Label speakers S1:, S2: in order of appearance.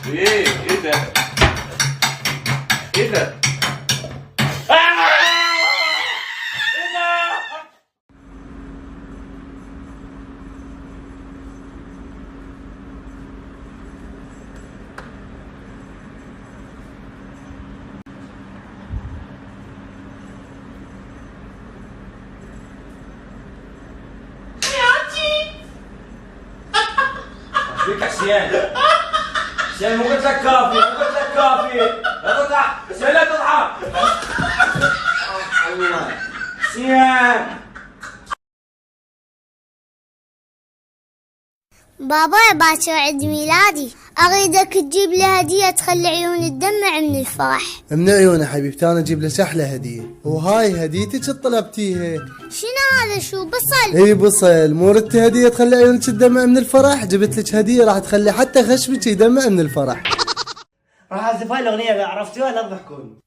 S1: ايه ده؟ ايه ده؟
S2: فيك حسين. حسين مو قلت لك كافي، مو قلت لك كافي. لا تضحك حسين، لا تضحك. حسين.
S3: بابا باكر عيد ميلادي، أريدك تجيب لي هدية تخلي عيوني تدمع من الفرح.
S4: من عيوني حبيبتي، انا اجيب لك احلى هديه، وهاي هديتك طلبتيها.
S3: شنو هذا؟ شو بصل؟
S4: اي بصل، مو ردتي هديه تخلي عيونك تدمع من الفرح؟ جبت لك هديه راح تخلي حتى خشمك يدمع من الفرح.
S5: راح اعزف هاي الاغنيه، اذا عرفتوها لا تضحكون.